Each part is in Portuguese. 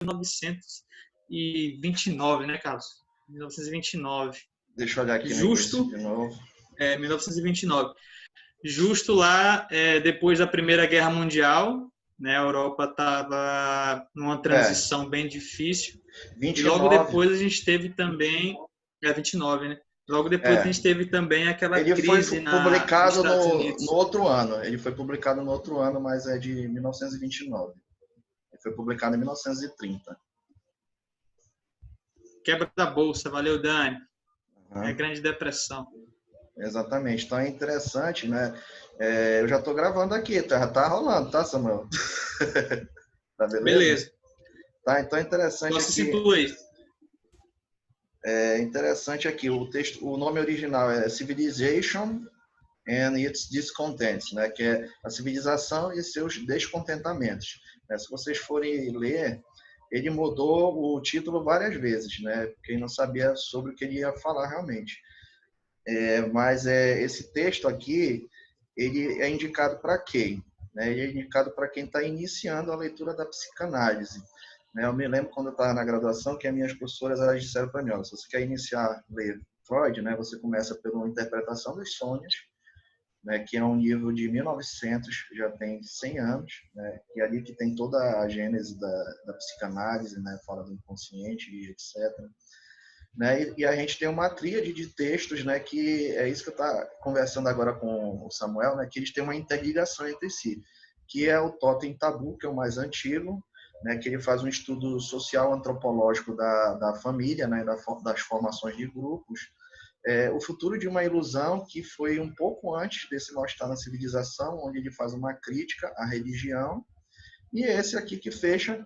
1929, né, Carlos? 1929. Deixa eu olhar aqui Justo, de novo. 1929. Justo lá, depois da Primeira Guerra Mundial, né, a Europa estava numa transição bem difícil. 29. E logo depois a gente teve também... 29, né? Logo depois a gente teve também aquela ele crise foi publicado nos Estados Unidos. no outro ano. Ele foi publicado no outro ano, mas é de 1929. Ele foi publicado em 1930. Quebra da bolsa, valeu, Dani. Uhum. É a Grande Depressão. Exatamente. Então é interessante, né? Eu já estou gravando aqui, tá rolando, tá, Samuel? Tá beleza? Beleza. Tá, então é interessante Posso aqui. situar. É interessante aqui, o nome original é Civilization and its Discontents, né? Que é a civilização e seus descontentamentos. Se vocês forem ler, ele mudou o título várias vezes, né? Porque ele não sabia sobre o que ele ia falar realmente. Mas esse texto aqui, ele é indicado para quem? Ele é indicado para quem está iniciando a leitura da psicanálise. Eu me lembro quando eu estava na graduação que as minhas professoras elas disseram para mim, se você quer iniciar a ler Freud, você começa pela interpretação dos sonhos, que é um livro de 1900, já tem 100 anos, e ali que tem toda a gênese da psicanálise, fala do inconsciente e etc. E a gente tem uma tríade de textos, que é isso que eu estava conversando agora com o Samuel, que eles têm uma interligação entre si, que é o Totem Tabu, que é o mais antigo, que ele faz um estudo social antropológico da família, das formações de grupos. O Futuro de uma Ilusão, que foi um pouco antes desse Mal-Estar na Civilização, onde ele faz uma crítica à religião, e esse aqui que fecha,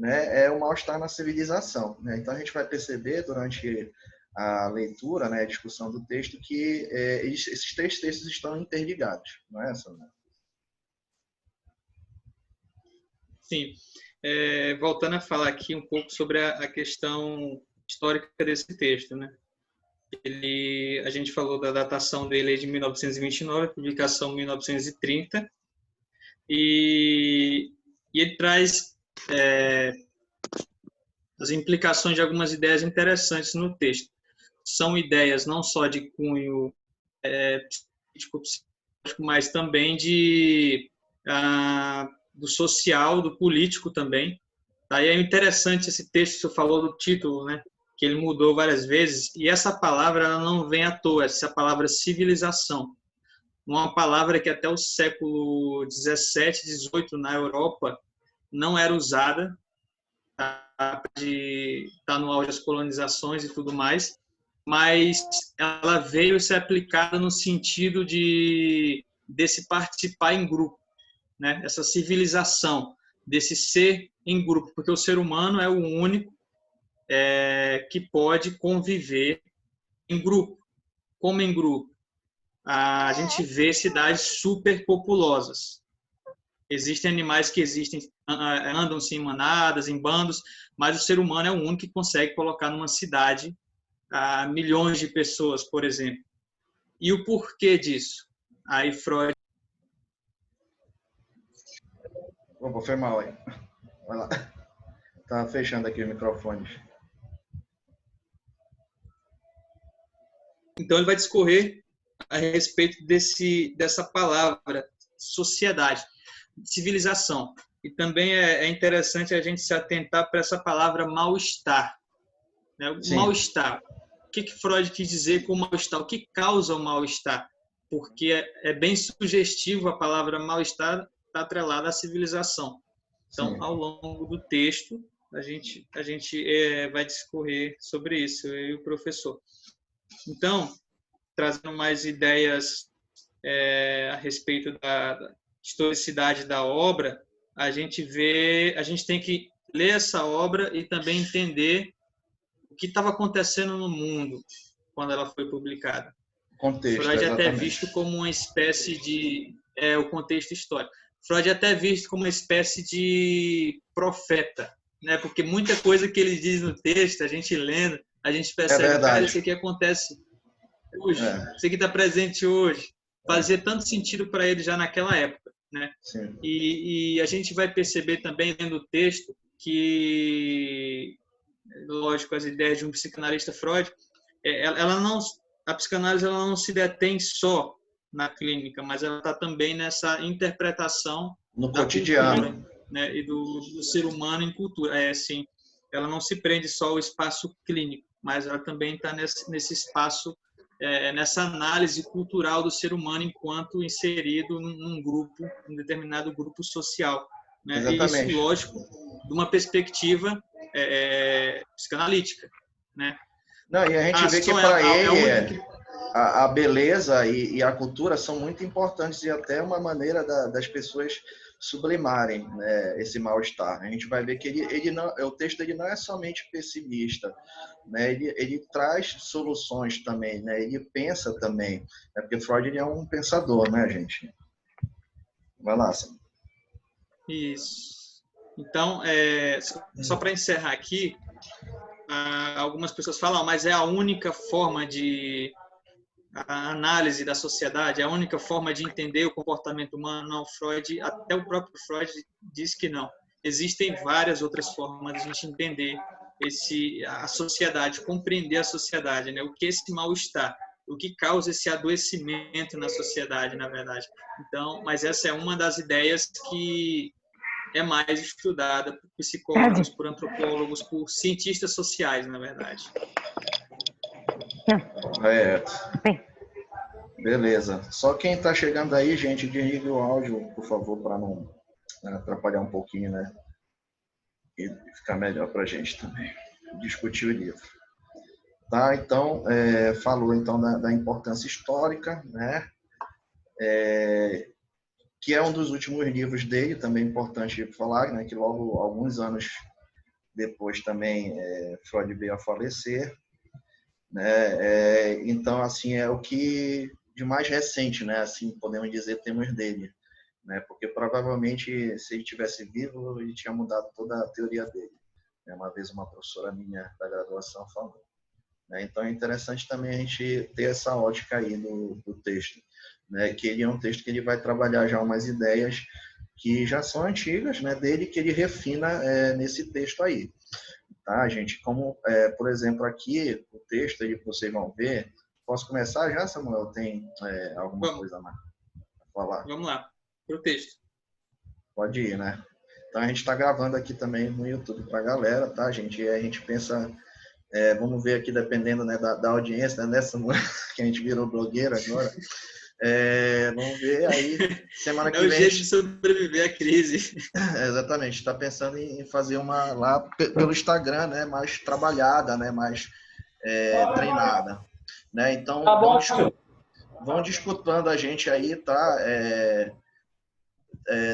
é o Mal-Estar na Civilização. Então a gente vai perceber durante a leitura, a discussão do texto, que esses três textos estão interligados, não é, Samuel? Sim. Voltando a falar aqui um pouco sobre a questão histórica desse texto, né? A gente falou da datação dele de 1929, publicação 1930, e ele traz as implicações de algumas ideias interessantes no texto. São ideias não só de cunho psicológico, mas também do social, do político também. Aí é interessante esse texto, você falou do título, né? Que ele mudou várias vezes, e essa palavra ela não vem à toa, essa palavra civilização. Uma palavra que até o século 17, 18 na Europa não era usada, está no auge das colonizações e tudo mais, mas ela veio ser aplicada no sentido desse participar em grupo, né? Essa civilização, desse ser em grupo, porque o ser humano é o único que pode conviver em grupo. Como em grupo? A gente vê cidades superpopulosas. Existem animais que andam-se em manadas, em bandos, mas o ser humano é o único que consegue colocar numa cidade milhões de pessoas, por exemplo. E o porquê disso? Aí Freud... Opa, foi mal aí. Vai lá. Tá fechando aqui o microfone. Então ele vai discorrer a respeito dessa palavra, sociedade, civilização. E também é interessante a gente se atentar para essa palavra mal-estar. Né? O mal-estar. O que Freud quis dizer com mal-estar? O que causa o mal-estar? Porque é bem sugestivo a palavra mal-estar está atrelada à civilização. Então, ao longo do texto, a gente vai discorrer sobre isso, eu e o professor. Então, trazendo mais ideias a respeito da historicidade da obra, a gente tem que ler essa obra e também entender o que estava acontecendo no mundo quando ela foi publicada. Contexto, Freud é até exatamente. visto como uma espécie de... o contexto histórico. Freud é até visto como uma espécie de profeta, né? Porque muita coisa que ele diz no texto, a gente lendo, a gente percebe, cara, isso aqui acontece hoje, isso aqui está presente hoje. Fazia tanto sentido para ele já naquela época, né? Sim. E a gente vai perceber também, lendo o texto, que, lógico, as ideias de um psicanalista Freud, ela não, a psicanálise ela não se detém só na clínica, mas ela está também nessa interpretação No da cotidiano. cultura, né, e do ser humano em cultura. Assim, ela não se prende só ao espaço clínico, mas ela também está nesse espaço, nessa análise cultural do ser humano enquanto inserido num grupo, um determinado grupo social, né? E isso, Exatamente. lógico, de uma perspectiva psicanalítica, né? Não, e a gente vê que Só para a ele única que... a beleza e a cultura são muito importantes e até uma maneira das pessoas sublimarem, né, esse mal-estar. A gente vai ver que ele não, o texto ele não é somente pessimista, né, ele traz soluções também, né, ele pensa também, né, porque Freud ele é um pensador, né, gente? Vai lá, Sam. Isso. Então, só para encerrar aqui, algumas pessoas falam, mas é a única forma de a análise da sociedade, é a única forma de entender o comportamento humano. Não, Freud, até o próprio Freud diz que não. Existem várias outras formas de a gente entender a sociedade, compreender a sociedade, né? O que é esse mal-estar, o que causa esse adoecimento na sociedade, na verdade. Então, mas essa é uma das ideias que é mais estudada por psicólogos, por antropólogos, por cientistas sociais, na verdade. Beleza. Só quem está chegando aí, gente, desligue o áudio, por favor, para não atrapalhar um pouquinho, né? E ficar melhor para a gente também discutir o livro. Tá? Então, falou então da importância histórica, né? Que é um dos últimos livros dele, também é importante falar, né? Que logo, alguns anos depois também, Freud veio a falecer, né? Então, assim, é o que de mais recente, né? Assim, podemos dizer, temos dele, né? Porque provavelmente, se ele tivesse vivo, ele tinha mudado toda a teoria dele. Uma vez uma professora minha da graduação falou. Então, é interessante também a gente ter essa ótica aí do texto, né? Que ele é um texto que ele vai trabalhar já umas ideias que já são antigas, né? Dele, que ele refina nesse texto aí. Tá, gente? Como, por exemplo, aqui, o texto aí que vocês vão ver. Posso começar já, Samuel? Tem alguma coisa mais para falar? Vamos lá, para o texto. Pode ir, né? Então, a gente está gravando aqui também no YouTube para a galera, tá, gente? E a gente pensa, vamos ver aqui, dependendo, né, da audiência, né, nessa que a gente virou blogueira agora. Vamos ver aí, semana que vem... É o jeito de sobreviver à crise. Exatamente, está pensando em fazer uma lá pelo Instagram, né, mais trabalhada, né, mais treinada, né? Então, vão disputando a gente aí, tá?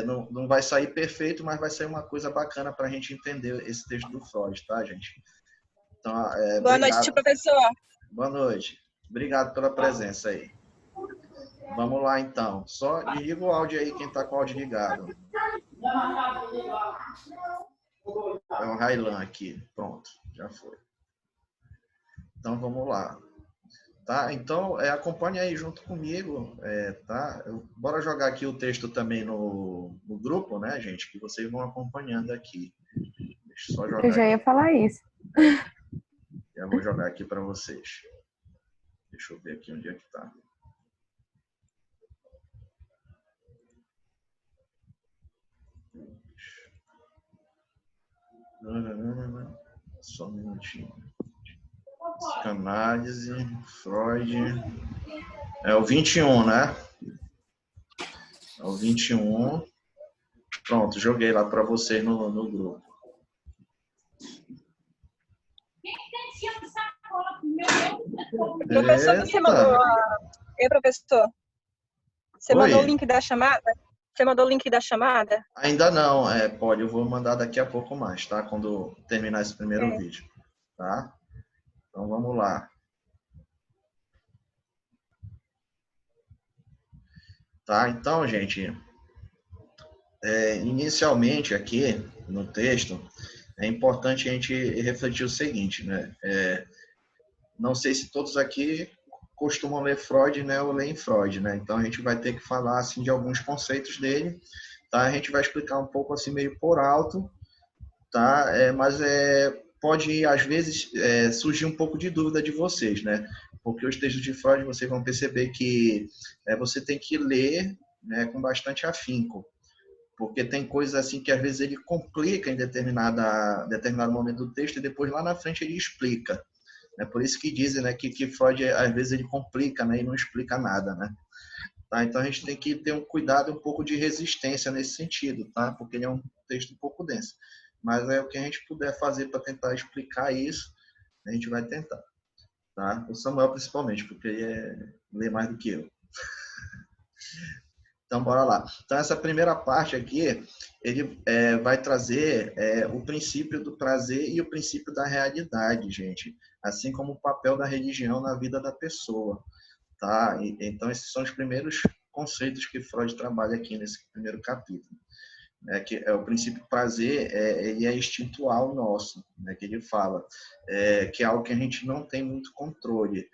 Não vai sair perfeito, mas vai sair uma coisa bacana para a gente entender esse texto do Freud, tá, gente? Então, boa noite, professor. Boa noite. Obrigado pela presença aí. Vamos lá, então. Só desliga o áudio aí, quem está com o áudio ligado. É o Railan aqui. Pronto, já foi. Então, vamos lá. Tá? Então, acompanhe aí junto comigo, tá? Bora jogar aqui o texto também no grupo, né, gente? Que vocês vão acompanhando aqui. Deixa eu só jogar. Eu já ia falar isso. Eu vou jogar aqui para vocês. Deixa eu ver aqui onde é que tá. Só um minutinho. Psicanálise, Freud. É o 21, né? É o 21. Pronto, joguei lá para vocês no grupo. Professor, você mandou professor? Você mandou o link da chamada? Você mandou o link da chamada? Ainda não, pode. Eu vou mandar daqui a pouco mais, tá? Quando terminar esse primeiro vídeo, tá? Então, vamos lá. Tá? Então, gente, inicialmente aqui no texto, é importante a gente refletir o seguinte, né? Não sei se todos aqui costumam ler Freud, né, ou leem Freud, né? Então, a gente vai ter que falar, assim, de alguns conceitos dele, tá? A gente vai explicar um pouco, assim, meio por alto, tá? Mas pode, às vezes, surgir um pouco de dúvida de vocês, né? Porque os textos de Freud, vocês vão perceber que você tem que ler, né, com bastante afinco, porque tem coisas assim que às vezes ele complica em determinado momento do texto e depois lá na frente ele explica. É por isso que dizem, né, que Freud às vezes ele complica, né, e não explica nada, né? Tá? Então a gente tem que ter um cuidado, um pouco de resistência nesse sentido, tá? Porque ele é um texto um pouco denso. Mas o que a gente puder fazer para tentar explicar isso, a gente vai tentar. Tá? O Samuel principalmente, porque ele lê mais do que eu. Então, bora lá. Então, essa primeira parte aqui, ele vai trazer o princípio do prazer e o princípio da realidade, gente. Assim como o papel da religião na vida da pessoa. Tá? Então, esses são os primeiros conceitos que Freud trabalha aqui nesse primeiro capítulo. Que é o princípio prazer, ele é instintual nosso, né? Que ele fala, que é algo que a gente não tem muito controle.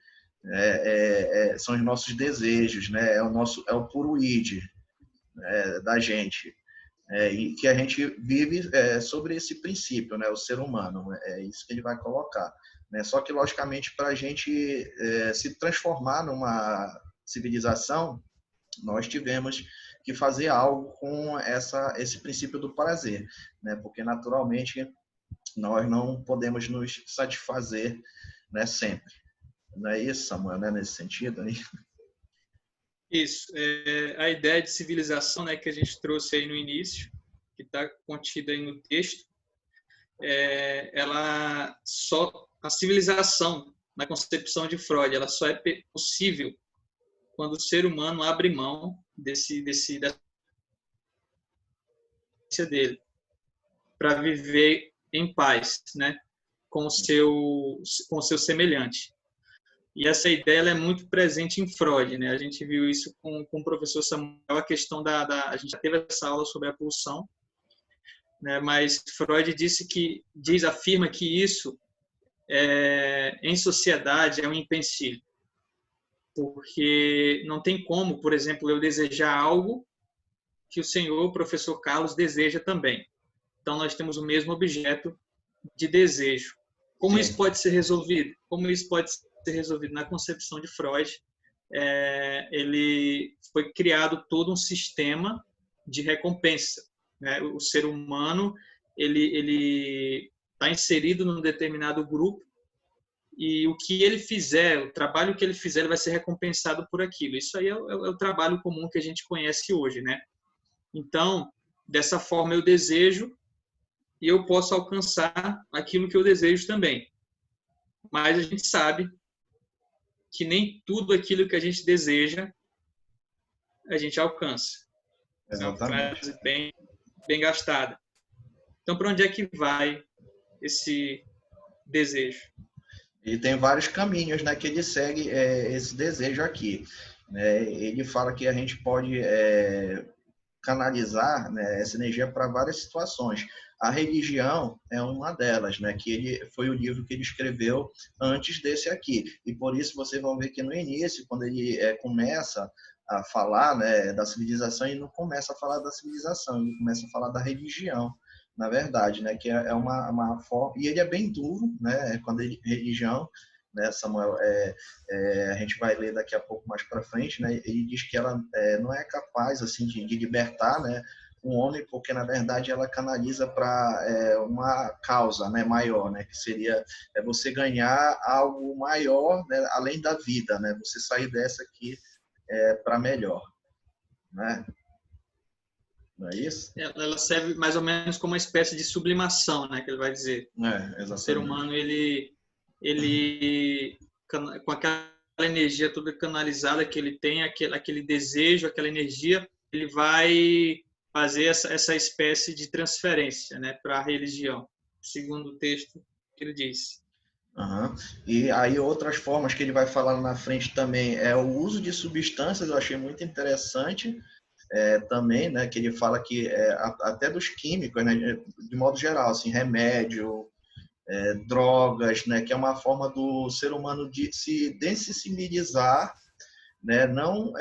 São os nossos desejos, né? É o puro id, da gente, e que a gente vive sobre esse princípio, né? O ser humano, é isso que ele vai colocar, né? Só que logicamente para a gente se transformar numa civilização, nós tivemos que fazer algo com esse princípio do prazer, né? Porque naturalmente nós não podemos nos satisfazer, né, sempre. Não é isso, Samuel, né, nesse sentido aí? Isso. A ideia de civilização, né, que a gente trouxe aí no início, que está contida aí no texto, a civilização, na concepção de Freud, ela só é possível quando o ser humano abre mão dessa dele para viver em paz, né, com o seu semelhante. E essa ideia ela é muito presente em Freud, né? A gente viu isso com o professor Samuel, a questão a gente já teve essa aula sobre a pulsão, né? Mas Freud afirma que isso em sociedade é um empecilho, porque não tem como, por exemplo, eu desejar algo que o senhor, o professor Carlos, deseja também. Então nós temos o mesmo objeto de desejo. Como Sim. Isso pode ser resolvido? Como isso pode ser resolvido? Na concepção de Freud, ele foi criado todo um sistema de recompensa, né? O ser humano ele está inserido num determinado grupo e o que ele fizer, o trabalho que ele fizer, ele vai ser recompensado por aquilo. Isso aí é o trabalho comum que a gente conhece hoje, né? Então, dessa forma eu desejo e eu posso alcançar aquilo que eu desejo também. Mas a gente sabe que nem tudo aquilo que a gente deseja a gente alcança. Exatamente. É uma frase bem gastada. Então, para onde é que vai esse desejo? E tem vários caminhos, né, que ele segue esse desejo aqui. Ele fala que a gente pode canalizar, né, essa energia para várias situações. A religião é uma delas, né, que foi o livro que ele escreveu antes desse aqui. E por isso vocês vão ver que no início, quando ele começa a falar, né, da civilização, ele não começa a falar da civilização, ele começa a falar da religião, na verdade, né, que é uma forma, e ele é bem duro, né, quando ele religião, né, Samuel, a gente vai ler daqui a pouco mais para frente, né, ele diz que ela não é capaz assim de libertar, né, um homem, porque na verdade ela canaliza para uma causa, né, maior, né, que seria você ganhar algo maior, né, além da vida, né, você sair dessa aqui para melhor, né? Não é isso? Ela serve mais ou menos como uma espécie de sublimação, né, que ele vai dizer. Exatamente. O ser humano ele com aquela energia toda canalizada que ele tem, aquele desejo, aquela energia, ele vai fazer essa espécie de transferência, né, para a religião, segundo o texto que ele disse. Uhum. E aí outras formas que ele vai falar na frente também é o uso de substâncias, eu achei muito interessante também, né, que ele fala que até dos químicos, né, de modo geral, assim, remédio, drogas, né, que é uma forma do ser humano de se dessensibilizar, né, não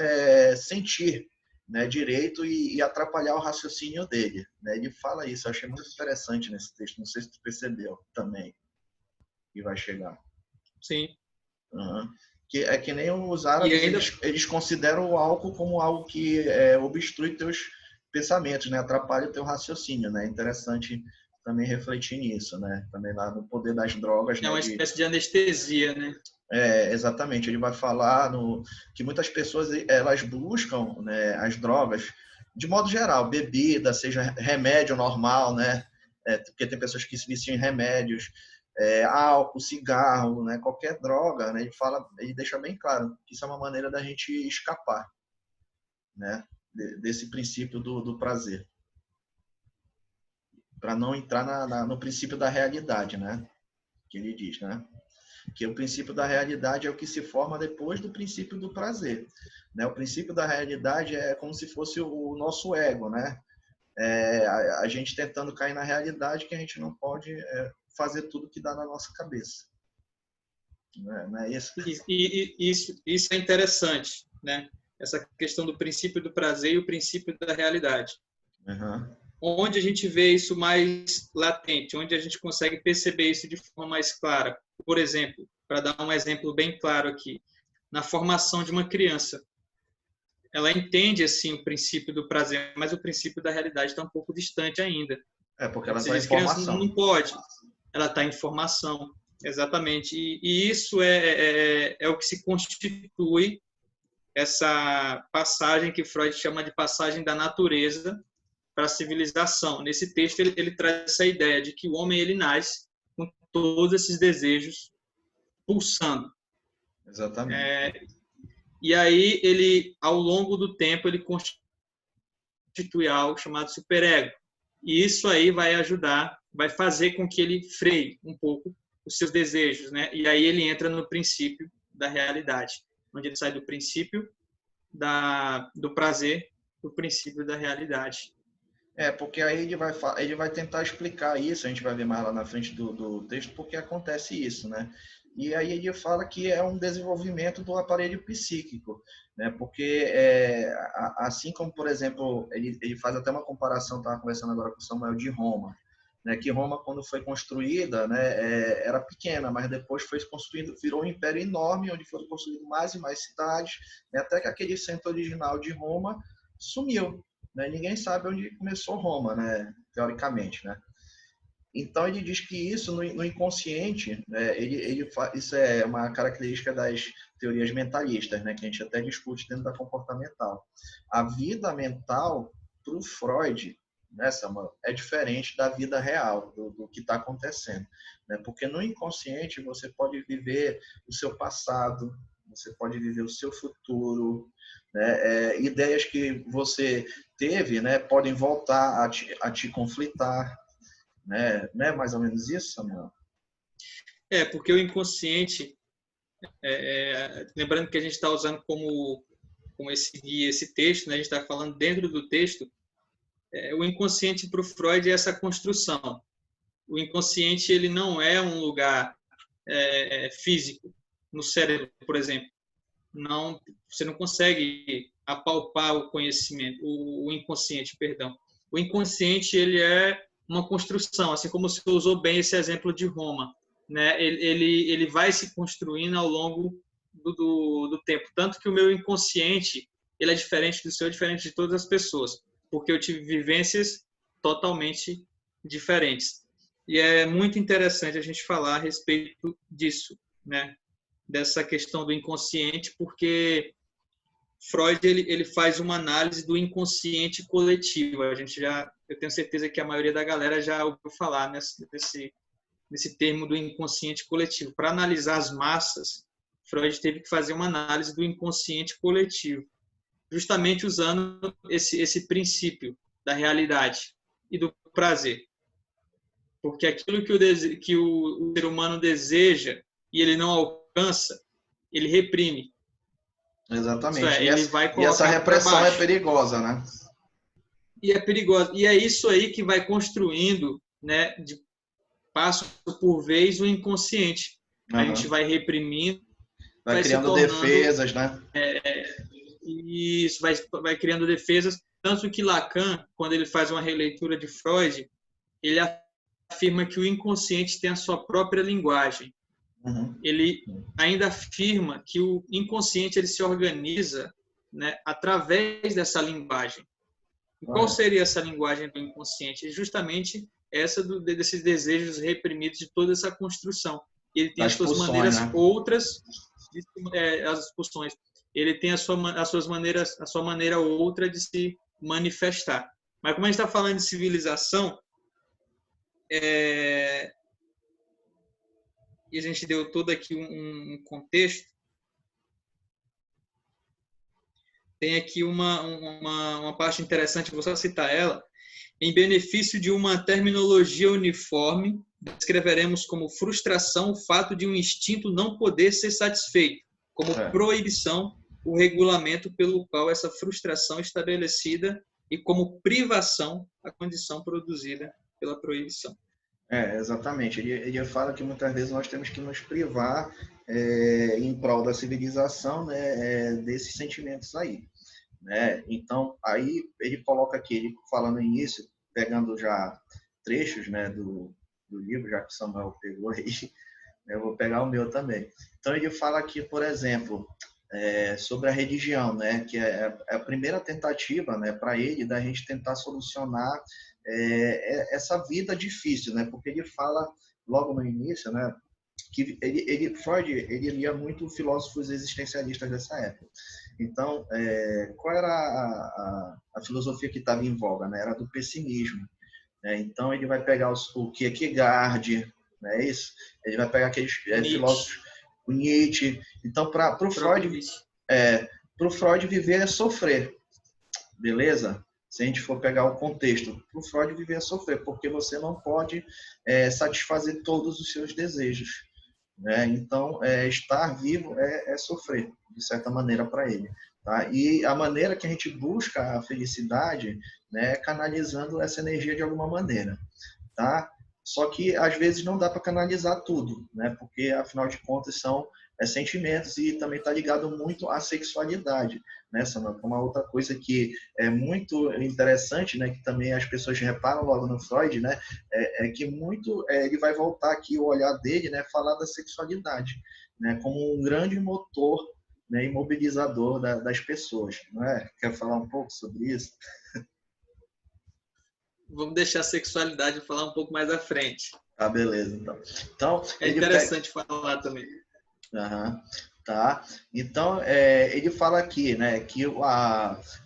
sentir né, direito e atrapalhar o raciocínio dele. Né? Ele fala isso, eu achei muito interessante nesse texto, não sei se tu percebeu também, que vai chegar. Sim. Uhum. Que é que nem os E árabes, ainda, eles consideram o álcool como algo que obstrui teus pensamentos, né? Atrapalha o teu raciocínio, né? Interessante também refletir nisso, né? Também lá no poder das drogas, é né? uma espécie de anestesia, né? Exatamente, ele vai falar que muitas pessoas elas buscam, né, as drogas de modo geral, bebida, seja remédio normal, né? Porque tem pessoas que se viciam em remédios, álcool, cigarro, né? Qualquer droga, né? Ele deixa bem claro que isso é uma maneira da gente escapar, né? Desse princípio do prazer, para não entrar no princípio da realidade, né? Que ele diz, né? Que o princípio da realidade é o que se forma depois do princípio do prazer, né? O princípio da realidade é como se fosse o nosso ego, né? A gente tentando cair na realidade que a gente não pode fazer tudo que dá na nossa cabeça. Não é isso? Isso é interessante, né? Essa questão do princípio do prazer e o princípio da realidade. Uhum. Onde a gente vê isso mais latente, onde a gente consegue perceber isso de forma mais clara. Por exemplo, para dar um exemplo bem claro aqui, na formação de uma criança. Ela entende, assim, o princípio do prazer, mas o princípio da realidade está um pouco distante ainda. Porque ela Você está em diz, criança formação. não pode. Ela está em formação, exatamente. E isso é o que se constitui essa passagem que Freud chama de passagem da natureza para a civilização. Nesse texto, ele traz essa ideia de que o homem ele nasce com todos esses desejos pulsando. Exatamente. E aí, ele, ao longo do tempo, ele constitui algo chamado superego. E isso aí vai ajudar, vai fazer com que ele freie um pouco os seus desejos, né? E aí ele entra no princípio da realidade, onde ele sai do princípio do prazer para o princípio da realidade. Porque aí ele vai tentar explicar isso, a gente vai ver mais lá na frente do texto, porque acontece isso, né? E aí ele fala que é um desenvolvimento do aparelho psíquico, né? Porque assim como, por exemplo, ele faz até uma comparação, estava conversando agora com o Samuel, de Roma, né? Que Roma, quando foi construída, né, era pequena, mas depois foi construído, virou um império enorme, onde foram construídas mais e mais cidades, né? Até que aquele centro original de Roma sumiu. Né? Ninguém sabe onde começou Roma, né? Teoricamente, né? Então ele diz que isso no inconsciente, né? Isso é uma característica das teorias mentalistas, né? Que a gente até discute dentro da comportamental. A vida mental para o Freud, né, Samuel, é diferente da vida real, do que está acontecendo, né? Porque no inconsciente você pode viver o seu passado, você pode viver o seu futuro, né? Ideias que você teve, né, podem voltar a te conflitar, né? Não é mais ou menos isso, Samuel? Porque o inconsciente, lembrando que a gente está usando como esse guia, esse texto, né, a gente está falando dentro do texto, o inconsciente para o Freud é essa construção. O inconsciente ele não é um lugar físico no cérebro, por exemplo. Não, você não consegue apalpar o conhecimento, o inconsciente, perdão. O inconsciente ele é uma construção, assim como você usou bem esse exemplo de Roma, né? Ele vai se construindo ao longo do tempo, tanto que o meu inconsciente ele é diferente do seu, é diferente de todas as pessoas, porque eu tive vivências totalmente diferentes. E é muito interessante a gente falar a respeito disso, né? Dessa questão do inconsciente, porque Freud ele faz uma análise do inconsciente coletivo. Eu tenho certeza que a maioria da galera já ouviu falar nesse termo do inconsciente coletivo. Para analisar as massas, Freud teve que fazer uma análise do inconsciente coletivo, justamente usando esse princípio da realidade e do prazer. Porque aquilo que o ser humano deseja e ele não alcança, ele reprime. Exatamente. Ele vai E essa colocar para repressão é baixo. perigosa, né? E é perigoso. E é isso aí que vai construindo, né, de passo por vez, o inconsciente. A gente vai reprimindo, Vai vai se criando tornando defesas, né? E isso vai criando defesas. Tanto que Lacan, quando ele faz uma releitura de Freud, ele afirma que o inconsciente tem a sua própria linguagem. Ele ainda afirma que o inconsciente ele se organiza, né, através dessa linguagem. E qual seria essa linguagem do inconsciente? Justamente essa desses desejos reprimidos de toda essa construção. Ele tem as suas maneiras, né? Outras, as expulsões. Ele tem a sua maneira outra de se manifestar. Mas como a gente está falando de civilização, e a gente deu todo aqui um contexto, tem aqui uma parte interessante, vou só citar ela. Em benefício de uma terminologia uniforme, descreveremos como frustração o fato de um instinto não poder ser satisfeito, como proibição o regulamento pelo qual essa frustração é estabelecida e como privação a condição produzida pela proibição. Exatamente. Ele fala que muitas vezes nós temos que nos privar em prol da civilização, né, desses sentimentos aí. Né? Então, aí ele coloca aqui, ele fala no início, pegando já trechos, né, do livro, já que o Samuel pegou aí, eu vou pegar o meu também. Então, ele fala aqui, por exemplo, sobre a religião, né, que é a primeira tentativa, né, para ele, da gente tentar solucionar essa vida difícil, né, porque ele fala logo no início, né, que Freud ele lia muito filósofos existencialistas dessa época. Então, qual era a filosofia que estava em voga, né? Era do pessimismo. Né? Então, ele vai pegar o Kierkegaard, não é isso? Ele vai pegar aqueles filósofos, o Nietzsche. Então, para o Freud viver é sofrer, beleza? Se a gente for pegar o contexto, para o Freud viver é sofrer, porque você não pode satisfazer todos os seus desejos. Né? Então, estar vivo é sofrer, de certa maneira, para ele. Tá? E a maneira que a gente busca a felicidade, né, é canalizando essa energia de alguma maneira. Tá? Só que, às vezes, não dá para canalizar tudo, né? Porque, afinal de contas, são sentimentos e também está ligado muito à sexualidade. Né, Samuel? Uma outra coisa que é muito interessante, né, que também as pessoas reparam logo no Freud, né, que muito ele vai voltar aqui o olhar dele, né, falar da sexualidade, né, como um grande motor, né, imobilizador das pessoas. Não é? Quer falar um pouco sobre isso? Vamos deixar a sexualidade falar um pouco mais à frente. Ah, beleza. Então é interessante falar também. Tá? Então, ele fala aqui, né, que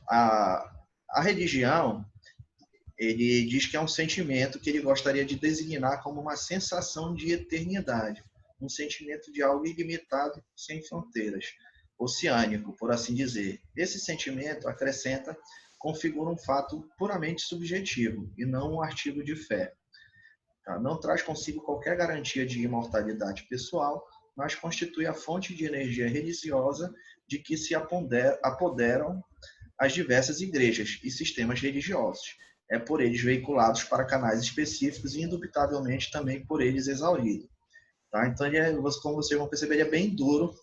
a religião, ele diz que é um sentimento que ele gostaria de designar como uma sensação de eternidade, um sentimento de algo ilimitado, sem fronteiras, oceânico, por assim dizer. Esse sentimento, acrescenta, configura um fato puramente subjetivo e não um artigo de fé. Tá? Não traz consigo qualquer garantia de imortalidade pessoal, mas constitui a fonte de energia religiosa de que se apoderam as diversas igrejas e sistemas religiosos. É por eles veiculados para canais específicos e, indubitavelmente, também por eles exaurido. Tá? Então, como vocês vão perceber, ele é bem duro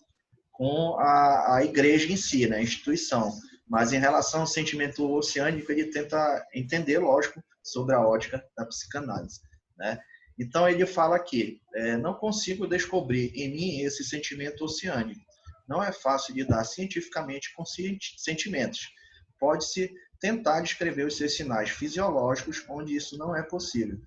com a igreja em si, né? A instituição. Mas, em relação ao sentimento oceânico, ele tenta entender, lógico, sobre a ótica da psicanálise. Né? Então, ele fala aqui, não consigo descobrir em mim esse sentimento oceânico. Não é fácil lidar cientificamente com sentimentos. Pode-se tentar descrever os seus sinais fisiológicos, onde isso não é possível.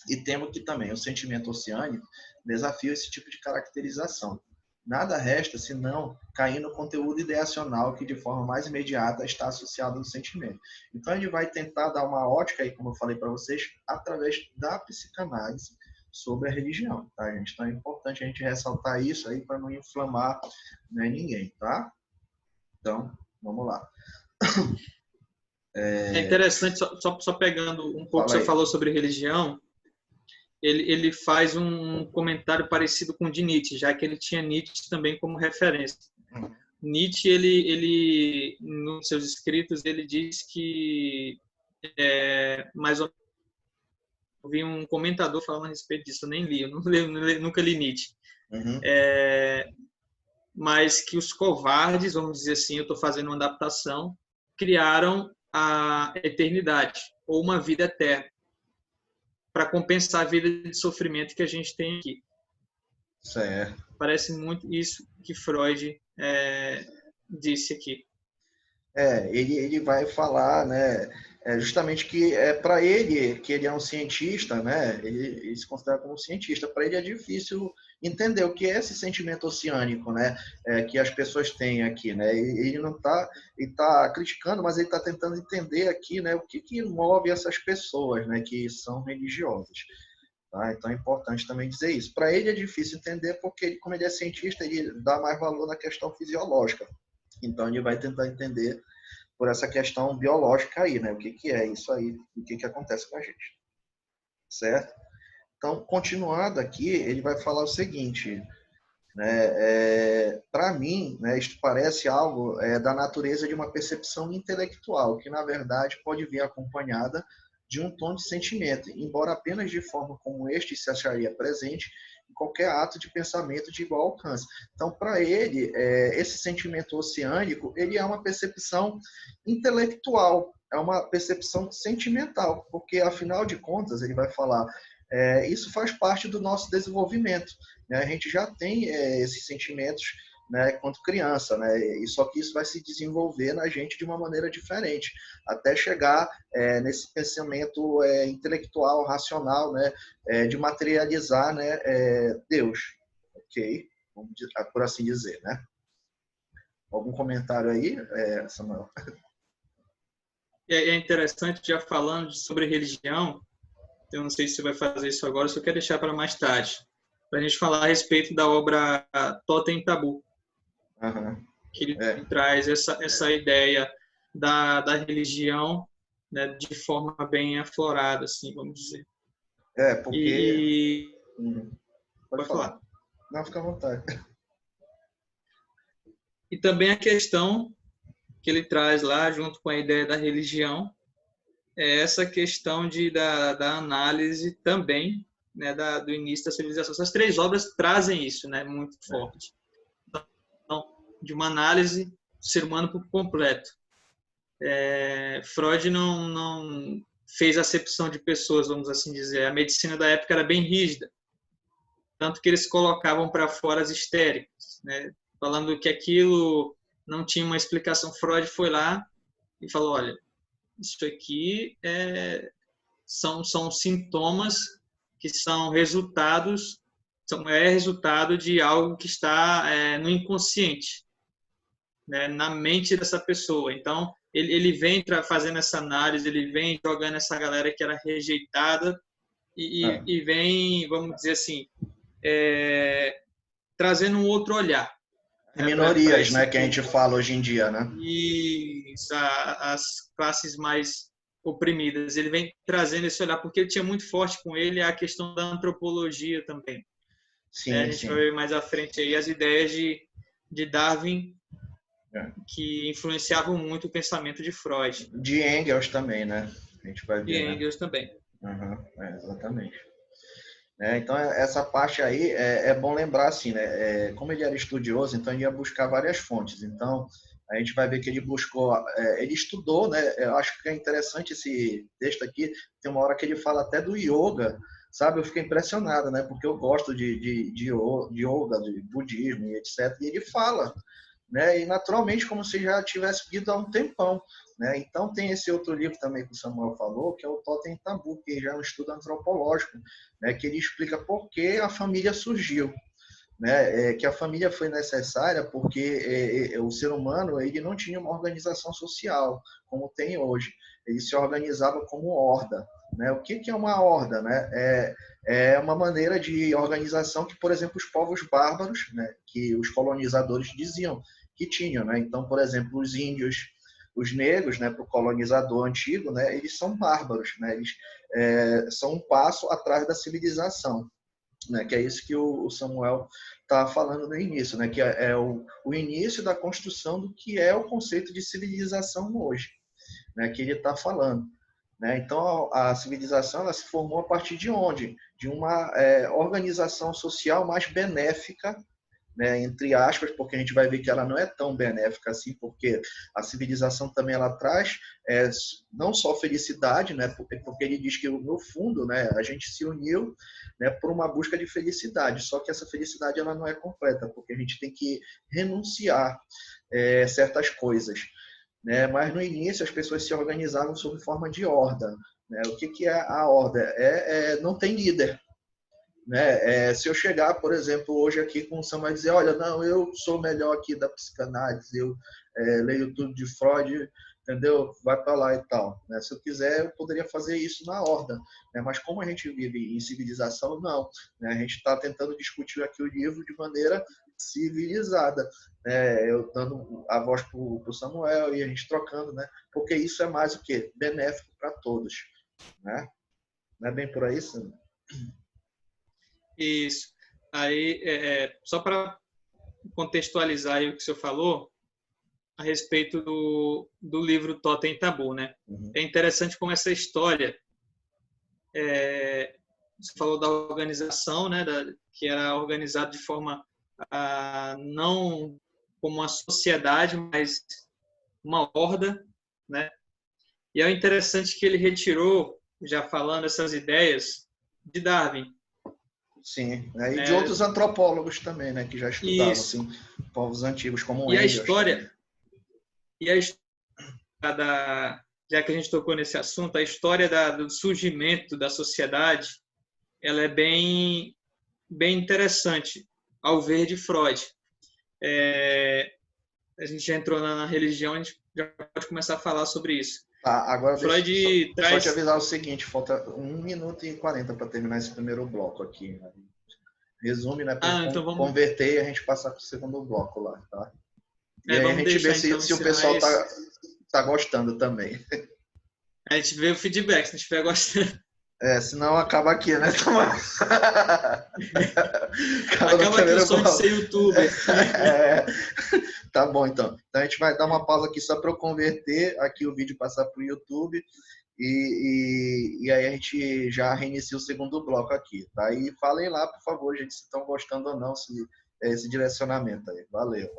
E temo que também o sentimento oceânico desafia esse tipo de caracterização. Nada resta senão cair no conteúdo ideacional que de forma mais imediata está associado ao sentimento. Então ele vai tentar dar uma ótica aí, como eu falei para vocês, através da psicanálise sobre a religião, tá, gente? Então é importante a gente ressaltar isso aí para não inflamar, né, ninguém, tá? Então, vamos lá. É interessante, só pegando um pouco, você falou sobre religião, ele faz um comentário parecido com o de Nietzsche, já que ele tinha Nietzsche também como referência. Nietzsche, ele nos seus escritos, ele diz que mais ou menos, eu vi um comentador falando a respeito disso, eu nem li, nunca li Nietzsche. mas que os covardes, vamos dizer assim, eu estou fazendo uma adaptação, criaram a eternidade, ou uma vida eterna, para compensar a vida de sofrimento que a gente tem aqui. Certo. Parece muito isso que Freud disse aqui. Ele vai falar, né, justamente que para ele, que ele é um cientista, né, ele se considera como um cientista, para ele é difícil entender o que é esse sentimento oceânico, né, que as pessoas têm aqui, né, ele não está, ele está criticando, mas ele está tentando entender aqui, né, o que move essas pessoas, né, que são religiosas. Tá? Então é importante também dizer isso. Para ele é difícil entender porque, como ele é cientista, ele dá mais valor na questão fisiológica. Então ele vai tentar entender por essa questão biológica aí, né? O que é isso aí, o que acontece com a gente. Certo? Então, continuando aqui, ele vai falar o seguinte, né? Para mim, né, isto parece algo da natureza de uma percepção intelectual, que na verdade pode vir acompanhada de um tom de sentimento, embora apenas de forma como este se acharia presente em qualquer ato de pensamento de igual alcance. Então, para ele, esse sentimento oceânico, ele é uma percepção intelectual, é uma percepção sentimental, porque, afinal de contas, ele vai falar, isso faz parte do nosso desenvolvimento, né? A gente já tem esses sentimentos, né, quanto criança, né? E só que isso vai se desenvolver na gente de uma maneira diferente, até chegar nesse pensamento intelectual, racional, né, de materializar, né, Deus, ok? Vamos, por assim dizer, né? Algum comentário aí, Samuel? É interessante, já falando sobre religião, eu não sei se você vai fazer isso agora, só quero deixar para mais tarde, para a gente falar a respeito da obra Totem e Tabu. Uhum. Que ele traz essa ideia da religião, né, de forma bem aflorada, assim, vamos dizer. Porque... Pode falar. falar. Não, fica à vontade. E também a questão que ele traz lá, junto com a ideia da religião, é essa questão da análise também, né, do início da civilização. Essas três obras trazem isso, né, muito forte. Então, de uma análise do ser humano por completo. Freud não fez acepção de pessoas, vamos assim dizer. A medicina da época era bem rígida, tanto que eles colocavam para fora as histéricas, né, falando que aquilo não tinha uma explicação. Freud foi lá e falou, olha, isso aqui são sintomas que são resultados, resultado de algo que está no inconsciente, né, na mente dessa pessoa. Então, ele vem fazendo essa análise, ele vem jogando essa galera que era rejeitada e vem, vamos dizer assim, trazendo um outro olhar. Minorias, né, que a gente fala hoje em dia, né? E as classes mais oprimidas. Ele vem trazendo esse olhar, porque ele tinha muito forte com ele a questão da antropologia também. Sim, a gente vai ver mais à frente aí as ideias de Darwin, que influenciavam muito o pensamento de Freud. De Engels também, né? A gente vai ver. De Engels também. Exatamente. Então, essa parte aí é bom lembrar, assim, né? Como ele era estudioso, então ele ia buscar várias fontes. Então, a gente vai ver que ele buscou, ele estudou, né? Eu acho que é interessante esse texto aqui. Tem uma hora que ele fala até do yoga, sabe? Eu fiquei impressionado, né? Porque eu gosto de yoga, de budismo e etc. E ele fala, né? E naturalmente, como se já tivesse lido há um tempão, né? Então tem esse outro livro também que o Samuel falou, que é o Totem e Tabu, que já é um estudo antropológico, né? Que ele explica por que a família surgiu, né? Que a família foi necessária porque o ser humano ele não tinha uma organização social como tem hoje. Ele se organizava como horda, né? O que é uma horda, né? É uma maneira de organização que, por exemplo, os povos bárbaros, né? Que os colonizadores diziam que tinham, né? Então, por exemplo, os índios, os negros, né, para o colonizador antigo, né, eles são bárbaros, né, eles são um passo atrás da civilização, né, que é isso que o Samuel está falando no início, né, que é o início da construção do que é o conceito de civilização hoje, né, que ele está falando. Né? Então, a civilização ela se formou a partir de onde? De uma organização social mais benéfica, né, entre aspas, porque a gente vai ver que ela não é tão benéfica assim, porque a civilização também ela traz não só felicidade, né, porque ele diz que no fundo, né, a gente se uniu, né, por uma busca de felicidade, só que essa felicidade ela não é completa, porque a gente tem que renunciar certas coisas, né, mas no início as pessoas se organizavam sob forma de horda, né, o que é a horda? Não tem líder. Né? Se eu chegar, por exemplo, hoje aqui com o Samuel e dizer, olha, não, eu sou melhor aqui da psicanálise, eu leio tudo de Freud, entendeu? Vai para lá e tal. Né? Se eu quiser, eu poderia fazer isso na horda. Né? Mas como a gente vive em civilização, não. Né? A gente está tentando discutir aqui o livro de maneira civilizada. Né? Eu dando a voz para o Samuel e a gente trocando, né? Porque isso é mais o quê? Benéfico para todos. Né? Não é bem por aí, Samuel? Isso. Aí, só para contextualizar aí o que o senhor falou a respeito do livro Totem e Tabu, né? Uhum. É interessante como essa história, você falou da organização, né? Que era organizado de forma não como uma sociedade, mas uma horda, né? E é interessante que ele retirou, já falando essas ideias, de Darwin. Sim, né? E de outros antropólogos também, né, que já estudavam assim, povos antigos como o Engels. Já que a gente tocou nesse assunto, a história do surgimento da sociedade, ela é bem interessante ao ver de Freud. A gente já entrou na religião, a gente já pode começar a falar sobre isso. Tá, agora Freud só te avisar o seguinte, falta 1 minuto e 40 para terminar esse primeiro bloco aqui. Né? Resume, né? Para então vamos... converter e a gente passar para o segundo bloco lá, tá? E aí a gente deixar, vê então, se o pessoal tá gostando também. A gente vê o feedback, se a gente estiver gostando. Senão acaba aqui, né? Acaba aqui o sonho de ser youtuber. Tá bom, então. Então a gente vai dar uma pausa aqui só para eu converter aqui o vídeo, passar para o YouTube. E aí a gente já reinicia o segundo bloco aqui, tá? E falem lá, por favor, gente, se estão gostando ou não esse direcionamento aí. Valeu.